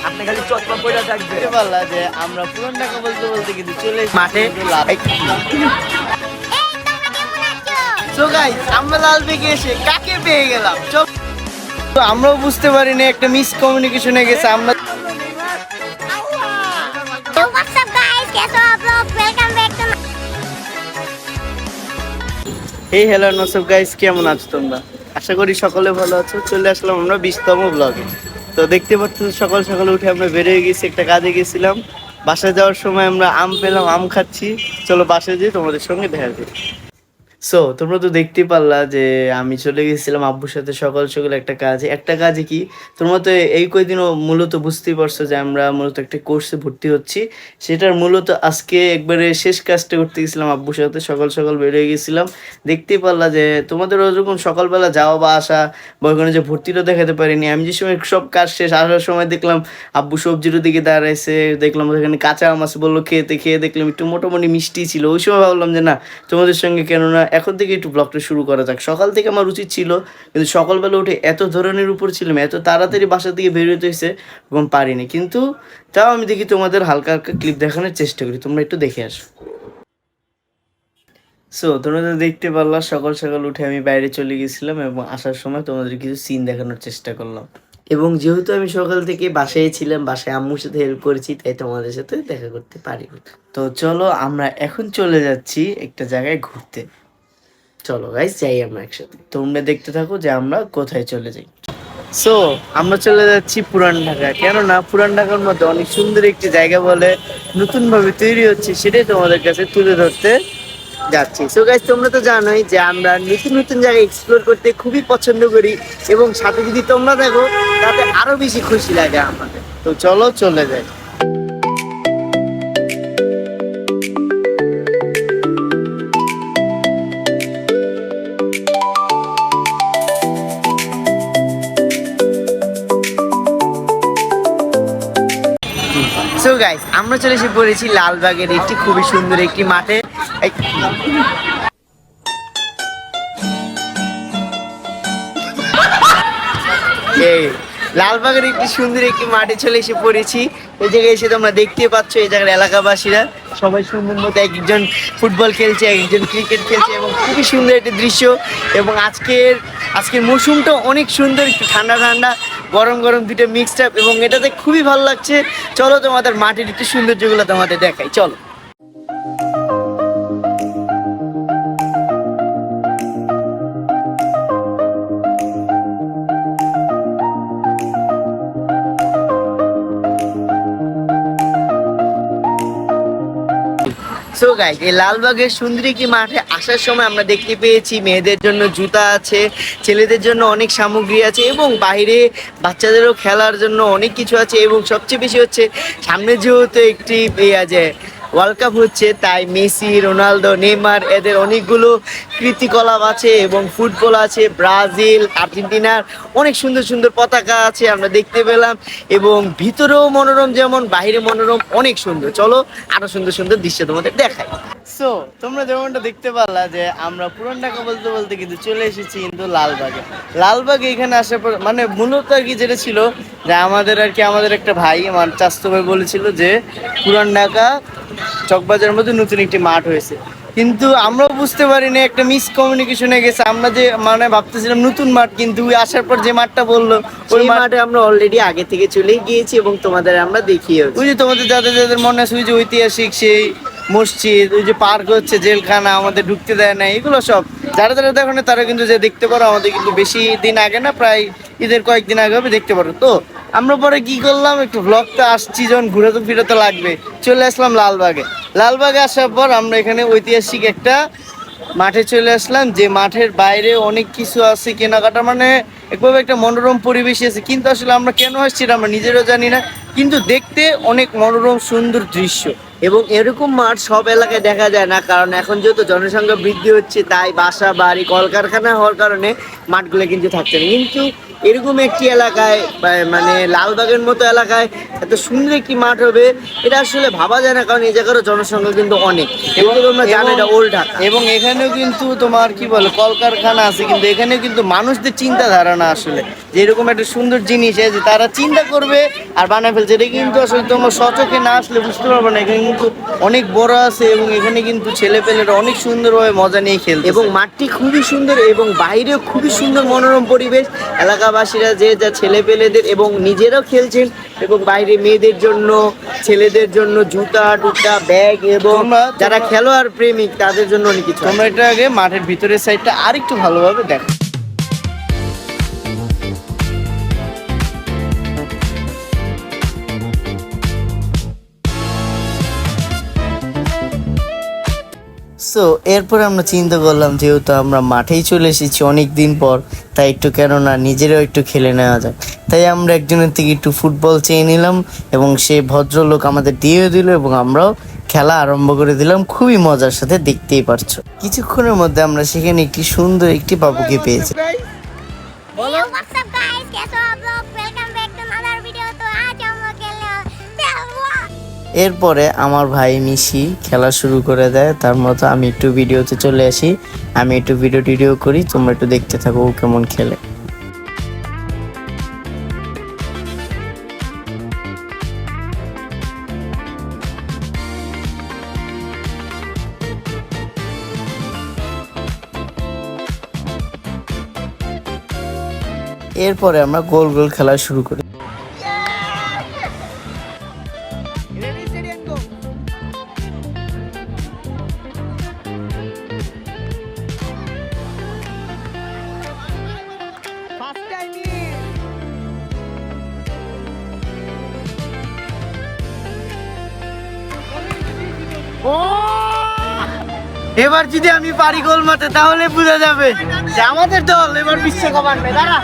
আপনি খালি চশমা পরে থাকবে বলা যে আমরা পুরান ঢাকা বলতে বলতে কিন্তু চলে এসেছি মাঠে। সো গাইস আমরা লালবেগে এসে কাকে পেয়ে গেলাম চল। তো আমরাও বুঝতে পারিনি, একটা মিস কমিউনিকেশন হয়ে গেছে। আমরা So what's up guys? कैसे हो आप लोग? Welcome back to my এই হ্যালো নসব গাইস, কেমন আছো তোমরা? আশা করি সকলে ভালো আছো। চলে আসলাম আমরা 20তম ব্লগে। তো দেখতে পাচ্ছ সকাল সকাল উঠে আমরা বেরিয়ে গেছি, একটা কাজে গেছিলাম। বাসায় যাওয়ার সময় আমরা আম পেলাম, আম খাচ্ছি। চলো বাসায় যেয়ে তোমাদের সঙ্গে দেখা করি। সো তোমরা তো দেখতে পারলা যে আমি চলে গেছিলাম আব্বুর সাথে সকাল সকাল একটা কাজে কি তোমরা তো এই কয়দিনও মূলত বুঝতেই পারছো যে আমরা মূলত একটা কোর্সে ভর্তি হচ্ছি। সেটার মূলত আজকে একবারে শেষ কাজটা করতে গেছিলাম আব্বুর সাথে, সকাল সকাল বেরিয়ে গেছিলাম। দেখতেই পারলা যে তোমাদের ওরকম সকালবেলা যাওয়া বা আসা বা ওখানে যে ভর্তিটা দেখাতে পারিনি। আমি যে সময় সব কাজ শেষ আসার সময় দেখলাম আব্বু সবজির দিকে দাঁড়াইছে, দেখলাম ওখানে কাঁচা আম আছে, বললো খেয়ে দেখলাম একটু মোটামুটি মিষ্টি ছিল। ওই সময় ভাবলাম যে না, তোমাদের সঙ্গে কেননা এখন থেকে একটু ব্লগটা শুরু করা যাক। সকাল থেকে আমার উচিত ছিল, কিন্তু সকালবেলা উঠে এত ধরনের উপর ছিলাম, এত তাড়াতাড়ি বাসা থেকে বেরোতে হয়েছে এবং পারিনি। কিন্তু তাও আমি দেখি তোমাদের হালকা হালকা ক্লিপ দেখানোর চেষ্টা করি, তোমরা একটু দেখে আসো। সো তোমরা তো দেখতে পারলা সকাল সকাল উঠে আমি বাইরে চলে গেছিলাম এবং আসার সময় তোমাদের কিছু সিন দেখানোর চেষ্টা করলাম। এবং যেহেতু আমি সকাল থেকে বাসায় ছিলাম, বাসায় আম্মুর সাথে হেল্প করেছি, তাই তোমাদের সাথে দেখা করতে পারিনি। তো চলো আমরা এখন চলে যাচ্ছি একটা জায়গায় ঘুরতে। চলো গাইস যাই আমরা একসাথে, তোমরা দেখতে থাকো যে আমরা কোথায় চলে যাই। সো আমরা চলে যাচ্ছি পুরান ঢাকা, কেননা পুরান ঢাকার মধ্যে অনেক সুন্দর একটি জায়গা বলে নতুনভাবে তৈরি হচ্ছে, সেটাই তোমাদের কাছে তুলে ধরতে যাচ্ছি। সো গাইস তোমরা তো জানোই যে আমরা নতুন নতুন জায়গা এক্সপ্লোর করতে খুবই পছন্দ করি, এবং সাথে যদি তোমরা দেখো তাতে আরো বেশি খুশি লাগে আমাদের। তো চলো চলে যাই। সো গাইস আমরা চলে এসে পড়েছি লালবাগের একটি খুবই সুন্দর একটি মাঠে। এই লালবাগের একটি সুন্দর একটি মাঠে চলে এসে পড়েছি। এই জায়গায় এসে তোমরা দেখতে পাচ্ছ এই জায়গার এলাকাবাসীরা সবাই সুন্দর মতো একজন ফুটবল খেলছে, একজন ক্রিকেট খেলছে, এবং খুবই সুন্দর একটি দৃশ্য। এবং আজকের মৌসুমটা অনেক সুন্দর, একটু ঠান্ডা ঠান্ডা গরম গরম দুটো মিক্সড আপ, এবং এটাতে খুবই ভালো লাগছে। চলো তোমাদের মাটির একটু সৌন্দর্যগুলো তোমাদের দেখাই, চলো। সো গাইস এই লালবাগের সুন্দর একটি মাঠে আসার সময় আমরা দেখতে পেয়েছি মেয়েদের জন্য জুতা আছে, ছেলেদের জন্য অনেক সামগ্রী আছে, এবং বাইরে বাচ্চাদেরও খেলার জন্য অনেক কিছু আছে। এবং সবচেয়ে বেশি হচ্ছে সামনে যেহেতু একটি আছে ওয়ার্ল্ড কাপ হচ্ছে, তাই মেসি, রোনালদো, নেইমার এদের অনেকগুলো কীর্তিকলাপ আছে, এবং ফুটবল আছে, ব্রাজিল, আর্জেন্টিনার অনেক সুন্দর সুন্দর পতাকা আছে আমরা দেখতে পেলাম। এবং ভিতরেও মনোরম যেমন বাইরে মনোরম, অনেক সুন্দর। চলো আরো সুন্দর সুন্দর দৃশ্য তোমাদের দেখাই। সো তোমরা যেমনটা দেখতে পারলা যে আমরা পুরান ঢাকা বলতে বলতে কিন্তু চলে এসেছি কিন্তু লালবাগে এখানে আসার পর মানে মূলত আর কি যেটা ছিল যে আমাদের একটা ভাই, আমার চাচাতো ভাই বলেছিল যে পুরান ঢাকা চকবাজারের মধ্যে নতুন একটি মাঠ হয়েছে, কিন্তু আমরাও বুঝতে পারিনি, একটা মিস কমিউনিকেশন হয়ে গেছে। আমরা যে মানে ভাবতেছিলাম নতুন মাঠ, কিন্তু আসার পর যে মাঠটা বললো ওই মাঠে আমরা অলরেডি আগে থেকে চলে গিয়েছি, এবং তোমাদের আমরা দেখিয়েছি। ওই যে তোমাদের যাদের মনে আছে ওই যে ঐতিহাসিক সেই মসজিদ, ওই যে পার্ক হচ্ছে, জেলখানা আমাদের ঢুকতে দেয় না, এগুলো সব যারা দেখো না তারা কিন্তু যে দেখতে পারো। আমাদের কিন্তু বেশি দিন আগে না, প্রায় ঈদের কয়েকদিন আগে হবে, দেখতে পারো। তো আমরা পরে কি করলাম, একটু ব্লগটা আসছি যখন ঘুরে তো লাগবে, চলে আসলাম লালবাগে আসার পর আমরা এখানে ঐতিহাসিক একটা মাঠে চলে আসলাম, যে মাঠের বাইরে অনেক কিছু আছে কেনাকাটা, মানে একভাবে একটা মনোরম পরিবেশ আছে। কিন্তু আসলে আমরা কেন আসছি আমরা নিজেরও জানি না, কিন্তু দেখতে অনেক মনোরম সুন্দর দৃশ্য। এবং এরকম মাঠ সব এলাকায় দেখা যায় না, কারণ এখন যেহেতু জনসংখ্যা বৃদ্ধি হচ্ছে, তাই বাসা বাড়ি কলকারখানা হওয়ার কারণে মাঠগুলো কিন্তু থাকছে না। কিন্তু এরকম একটি এলাকায় মানে লালবাগের মতো এলাকায় এত সুন্দর একটি মাঠ হবে, এটা আসলে ভাবা যায় না, কারণ এই জায়গারও জনসংখ্যা কিন্তু অনেক, এবং তোমরা জানো এটা ওল্ড ঢাকা। এবং এখানেও কিন্তু তোমার কি বলে কলকারখানা আছে, কিন্তু এখানেও কিন্তু মানুষদের চিন্তাধারা না আসলে যে এরকম একটা সুন্দর জিনিস যে তারা চিন্তা করবে আর বানায় ফেলছে। এটা কিন্তু আসলে তোমার সচক্ষে না আসলে বুঝতে পারবে না। এখানে কিন্তু অনেক বড় আছে এবং এখানে কিন্তু ছেলেপেলেরা অনেক সুন্দরভাবে মজা নিয়ে খেলছে এবং মাঠটি খুবই সুন্দর এবং বাইরেও খুবই সুন্দর মনোরম পরিবেশ। এলাকাবাসীরা যে যা ছেলেপেলেদের এবং নিজেরাও খেলছেন এবং বাইরে মেয়েদের জন্য ছেলেদের জন্য জুতা টুতা ব্যাগ এবং যারা খেলোয়াড় প্রেমিক তাদের জন্য অনেক কিছু। তোমরা এটা আগে মাঠের ভিতরের সাইডটা আরেকটু ভালোভাবে দেখো। সো এরপরে আমরা চিন্তা করলাম যেহেতু আমরা মাঠেই চলে এসেছি অনেক দিন পর, তাই একটু কেননা নিজেরাও একটু খেলে নেওয়া যায়। তাই আমরা একজনের থেকে একটু ফুটবল চেয়ে নিলাম এবং সেই ভদ্রলোক আমাদের দিয়ে দিল এবং আমরাও খেলা আরম্ভ করে দিলাম খুবই মজার সাথে, দেখতেই পারছো। কিছুক্ষণের মধ্যে আমরা সেখানে একটি সুন্দর একটি বাবুকে পেয়েছি। Hey, what's up guys? कैसे हो आप लोग? Welcome back to another video. तो आज हम लोग खेलने वाले এরপরে আমার ভাই মিশি খেলা শুরু করে দেয়, তার মতো আমি একটু ভিডিওতে চলে আসি। আমি একটু ভিডিও করি, তোমরা একটু দেখতে থাকো ও কেমন খেলে। এরপরে আমরা গোল গোল খেলা শুরু করি। এবার যদি আমি পারি গোল মারতে তাহলে বোঝা যাবে যে আমাদের দল এবার বিশ্বকাপ আনবে। দাঁড়া,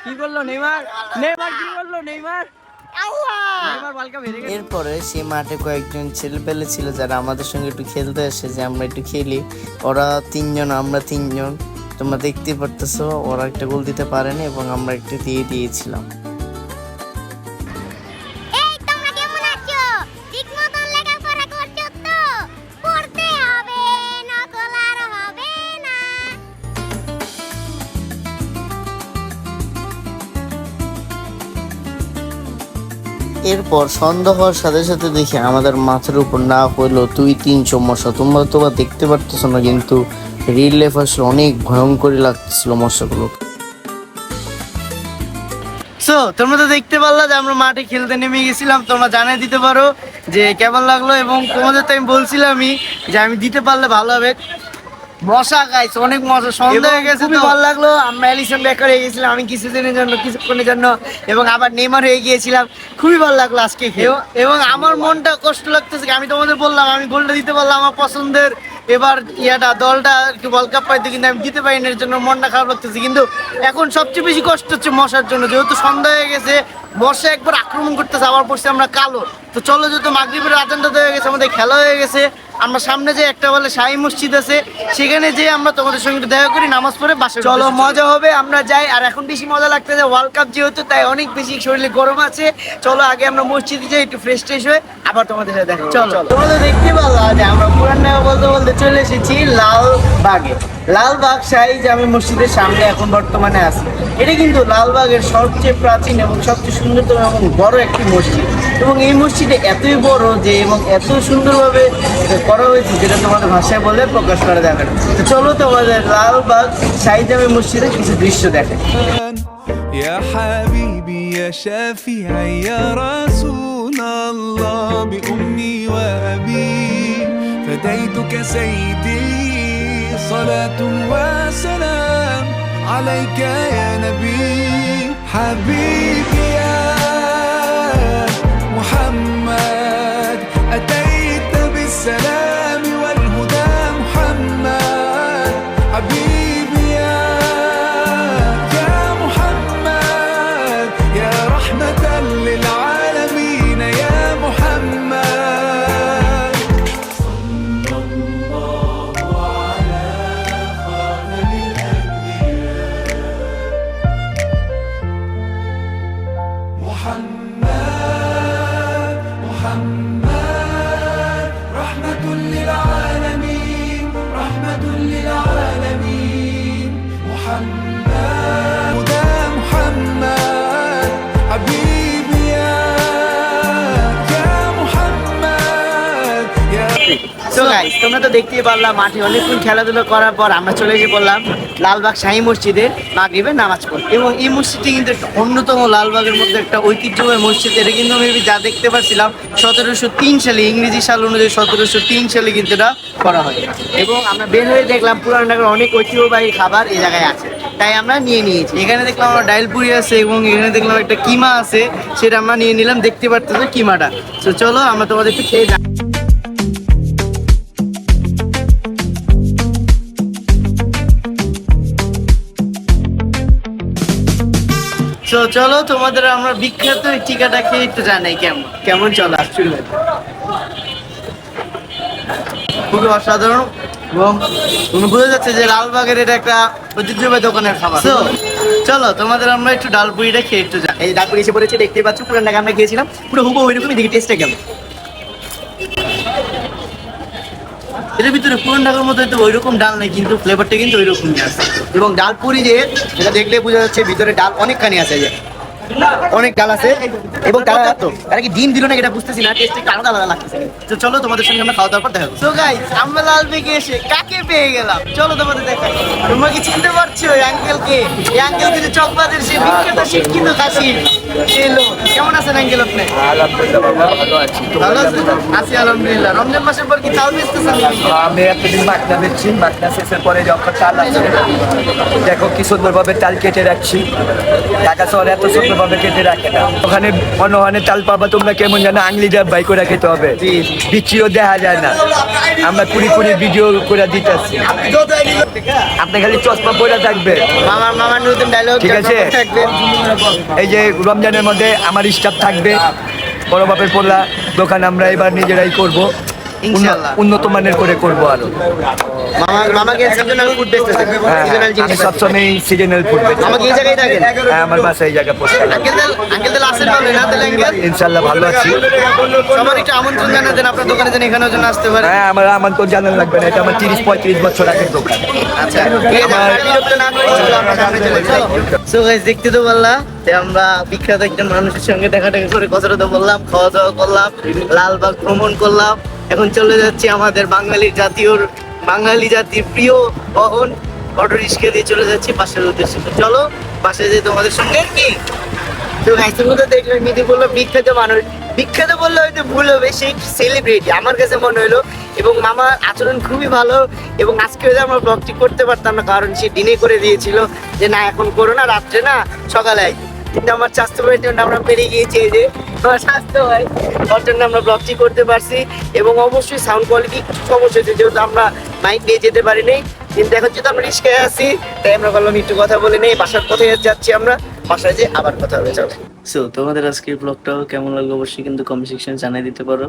কি করলো নেইমার? নেইমার কি করলো? নেইমার এরপরে সেই মাঠে কয়েকজন ছেলে পেলে ছিল যারা আমাদের সঙ্গে একটু খেলতে আসে, যে আমরা একটু খেলি। ওরা তিনজন, আমরা তিনজন, তোমরা দেখতে পারতেছো। ওরা একটা গোল দিতে পারেনি এবং আমরা একটা দিয়ে দিয়েছিলাম। এরপর সন্ধ্যা হওয়ার সাথে সাথে দেখি আমাদের মাথার উপর না হইলো 2-3 মশা। তোমরা তো দেখতে পারতেছো না, কিন্তু রিল লাইফ আসলে অনেক ভয়ঙ্করই লাগতেছিল মশাগুলো। সো তোমরা তো দেখতে পারলা যে আমরা মাঠে খেলতে নেমে গেছিলাম। তোমরা জানিয়ে দিতে পারো যে কেমন লাগলো এবং তোমাদের তো আমি বলছিলামই যে আমি দিতে পারলে ভালো হবে। মশা গাইস, অনেক মশা, সন্ধ্যা হয়ে গেছে, খুবই ভালো লাগলো। আমরা এলিসন বেকার হয়ে গেছিলাম আমি কিছুক্ষণের জন্য এবং আবার নেইমার হয়ে গিয়েছিলাম। খুবই ভালো লাগলো আজকে এবং আমার মনটা কষ্ট লাগতেছে। আমি তোমাদের বললাম আমি গোলটা দিতে পারলাম, আমার পছন্দের এবার দলটা ওয়ার্ল্ড কাপ পাইতে, কিন্তু আমি দিতে পারিনি, এর জন্য মনটা খারাপ লাগতেছে। কিন্তু এখন সবচেয়ে বেশি কষ্ট হচ্ছে মশার জন্য, যেহেতু সন্ধ্যা হয়ে গেছে, মশা একবার আক্রমণ করতেছে। আবার পড়ছে আমরা কালো। তো চলো, যেহেতু মাগরিবের আজানটা হয়ে গেছে, আমাদের খেলা হয়ে গেছে, আমরা সামনে যে একটা বলে শাহী মসজিদ আছে সেখানে যে আমরা তোমাদের সঙ্গে দেখা করি, নামাজ পড়ে বাসে চলো, মজা হবে, আমরা যাই। আর এখন বেশি মজা লাগতেছে ওয়ার্ল্ড কাপ যেহেতু, তাই অনেক বেশি শরীরে গরম আছে। চলো আগে আমরা মসজিদে যাই, একটু ফ্রেশ হয়ে আবার তোমাদের সাথে দেখা। চলো, তোমরা তো দেখতে পারলা যে আমরা পুরান ঢাকা বলতে বলতে চলে এসেছি লালবাগে। লালবাগ শাহী জামে মসজিদের সামনে এখন বর্তমানে আছি। এটা কিন্তু লালবাগের সবচেয়ে প্রাচীন এবং সবচেয়ে সুন্দরতম এবং বড় একটি মসজিদ এবং এই মসজিদে এতই বড় যে এবং এত সুন্দরভাবে করা হয়েছে যেটা তোমাদের ভাষায় বলে প্রকাশ করা যাবে না। তো চলো তোমাদের লালবাগ শাহী জামে মসজিদের কিছু দৃশ্য দেখে। يا حبيبي يا شفيعي يا رسول الله بأمي وأبي فديتك سيدي صلاة وسلام عليك يا نبي حبيبي يا محمد أتيت بالسلام والهدى محمد حبيبي يا محمد يا رحمة للعالمين يا محمد صلى الله على خاتم الأنبياء محمد رحمة So guys, তোমরা তো দেখতেই পারলাম মাঠে অনেকক্ষণ খেলাধুলা করার পর আমরা চলে এসে পড়লাম লালবাগ শাহী মসজিদে মাগরিবের নামাজ পড়তে। এবং এই মসজিদটি কিন্তু একটা অন্যতম লালবাগের মধ্যে একটা ঐতিহ্যময় মসজিদ। এটা কিন্তু আমি যা দেখতে পাচ্ছিলাম 1703 সালে, ইংরেজি সাল অনুযায়ী 1703 সালে কিন্তু এটা করা হয়। এবং আমরা বের হয়ে দেখলাম পুরান ঢাকার অনেক ঐতিহ্যবাহী খাবার এই জায়গায় আছে, তাই আমরা নিয়ে নিয়েছি। এখানে দেখলাম আমরা ডাইল পুরি আছে এবং এখানে দেখলাম একটা কিমা আছে, সেটা আমরা নিয়ে নিলাম। দেখতে পারতেছো কিমাটা। তো চলো আমরা তোমাদের একটু খেয়ে যাই। তো চলো তোমাদের আমরা বিখ্যাত এই টিকাটা খেয়ে একটু জানাই কেমন কেমন চলো আসলে। খুবই অসাধারণ এবং তুমি বুঝে যাচ্ছে যে লালবাগের এটা একটা ঐতিহ্যবাহী দোকানের খাবার। তো চলো তোমাদের আমরা একটু ডালপুরিটা খেয়ে একটু যাই। এই ডালপুরি এসে পড়েছে, দেখতে পাচ্ছ পুরান ঢাকা আমরা গিয়েছিলাম, পুরো হুবহু ওইরকমই দেখি। টেস্টটা কেমন? এর ভিতরে পুরান ঢাকার মতো তো ওইরকম ডাল নেই, কিন্তু ফ্লেভারটা কিন্তু ওইরকমই আছে। এবং ডালপুরি যে এটা দেখলে বোঝা যাচ্ছে ভিতরে ডাল অনেকখানি আছে, যে অনেক ডাল আছে। এবং তারা কি ডিম দিল না এটা বুঝতেছি না, টেস্ট একটু আলাদা আলাদা লাগতেছে। তো চলো তোমাদের সঙ্গে আমরা খাওয়া দাওয়ার পর দেখা। তো গাইস, আমরা লালবাগে এসে কাকে পেয়ে গেলাম, চলো তোমাদের দেখাই। তোমরা কি চিনতে পারছো এই আঙ্কেলকে? এই আঙ্কেল কিন্তু চকবাদের সে বিখ্যাত শিক্ষিত কাশির সেই লোক। কেমন আছেন আঙ্কেল আপনি? ভালো আছি আলহামদুলিল্লাহ। রমজান মাসের পর কি চাল বেচতেছেন? আমি এতদিন বাটনা বেচছি, বাটনা শেষের পরে যখন চাল আছে দেখো কি সুন্দরভাবে চাল কেটে রাখছি। ঢাকা শহরে এত সুন্দরভাবে কেটে রাখে না। ওখানে অন্য চাল পাবা তোমরা কেমন জানো, আংলি দিয়ে বাই করে খেতে হবে, বিচিও দেখা যায় না। আমরা পুরি ভিডিও করে দিতেছি, আপনি খালি চশমা পরে থাকবে। মামার নতুন ডায়লগ ঠিক আছে? এই যে রমজানের মধ্যে আমার স্টাফ থাকবে, বড় বাপের পোলা দোকান আমরা এবার নিজেরাই করব, ইনশাআল্লাহ উন্নত মানের করে করব আরো। মামাকে সিজনাল ফুড বেচতেছে, সিজনাল আমি জিনিস। সবসময় সিজনাল ফুড বেচি। আমাকে এই জায়গায় থাকেন? হ্যাঁ, আমার বাসা এই জায়গা পোস্ট। আঙ্কেল আসেন পাবেন না তাহলে আঙ্কেল? ইনশাআল্লাহ ভালো আছি। সবার একটু আমন্ত্রণ জানাতেন আপনার দোকানে যেন এখানেও যেন আসতে পারে। হ্যাঁ, আমার তো জানার লাগবে না, এটা আমার 30-35 বছর আগের দোকান। আচ্ছা, ঠিক আছে, আমরা বিরক্ত না করে চলো আমরা সামনে চলে যাই। সো গাইস, দেখতে তো পারলাম যে আমরা বিখ্যাত একজন মানুষের সঙ্গে দেখা করে কথাটা তো বললাম, খাওয়া দাওয়া করলাম, লালবাগ ভ্রমণ করলাম। এখন চলে যাচ্ছি আমাদের বাঙালি জাতির প্রিয় বাহন অটো রিক্সা দিয়ে চলে যাচ্ছি বাসার উদ্দেশ্যে। তো চলো বাসায় যেয়ে তোমাদের সঙ্গে কি। তো গাইসের মধ্যে দেখলাম মিদি বললো বিখ্যাত মানুষ, বিখ্যাত বললে হয়তো ভুল হবে, সেই সেলিব্রিটি আমার কাছে মনে হলো। এবং মামার আচরণ খুবই ভালো। এবং আজকে হয়তো আমরা ব্লগটি করতে পারতাম না, কারণ সে ডিনে করে দিয়েছিল যে না এখন করো না, রাত্রে না সকালে। কিন্তু আমার স্বাস্থ্য ভাইয়ের জন্য আমরা পেরিয়ে গিয়েছি, এই যে আমার স্বাস্থ্য ভাই, ওর জন্য আমরা ব্লগটি করতে পারছি। এবং অবশ্যই সাউন্ড কোয়ালিটি সমস্যা হয়েছে, যেহেতু আমরা মাইক নিয়ে যেতে পারিনি। কিন্তু এখন যেহেতু আমরা রিস্কায় আছি, তাই আমরা বললাম একটু কথা বলে নেই। বাসার কোথায় যাচ্ছি আমরা, বাসায় যে আবার কথা হবে। চলো। সো তোমাদের আজকের ব্লগটাও কেমন লাগলো অবশ্যই কিন্তু কমেন্ট সেকশনে জানিয়ে দিতে পারো।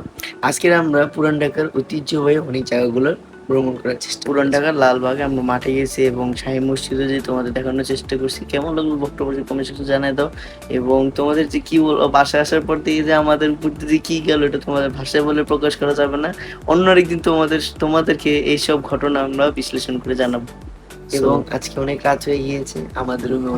আজকের আমরা পুরান ঢাকার ঐতিহ্যবাহী অনেক জায়গাগুলো ভ্রমণ করার চেষ্টা। পুরান ঢাকার লালবাগে আমরা মাঠে গেছি এবং শাহী মসজিদে যে তোমাদের দেখানোর চেষ্টা করছি। কেমন লাগলো বক্তব্য কমেন্ট সেকশনে জানিয়ে দাও। এবং তোমাদের যে কি বলবো, বাসায় আসার পর থেকে যে আমাদের উপর দিয়ে কি গেল, এটা তোমাদের ভাষায় বলে প্রকাশ করা যাবে না। অন্য একদিন তোমাদেরকে এইসব ঘটনা আমরা বিশ্লেষণ করে জানাবো। এবং আজকে অনেক রাত হয়ে গিয়েছে, আমাদের রুমে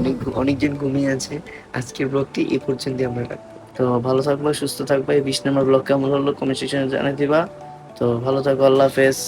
অনেকজন ঘুমিয়ে আছে। আজকের ব্লগটি এই পর্যন্ত আমরা রাখবো। তো ভালো থাকবা, সুস্থ থাকবা। এই 20 নম্বর ব্লগ কেমন হলো কমেন্ট সেকশনে জানিয়ে দিবা। তো ভালো থাকো, আল্লাহ হাফেজ।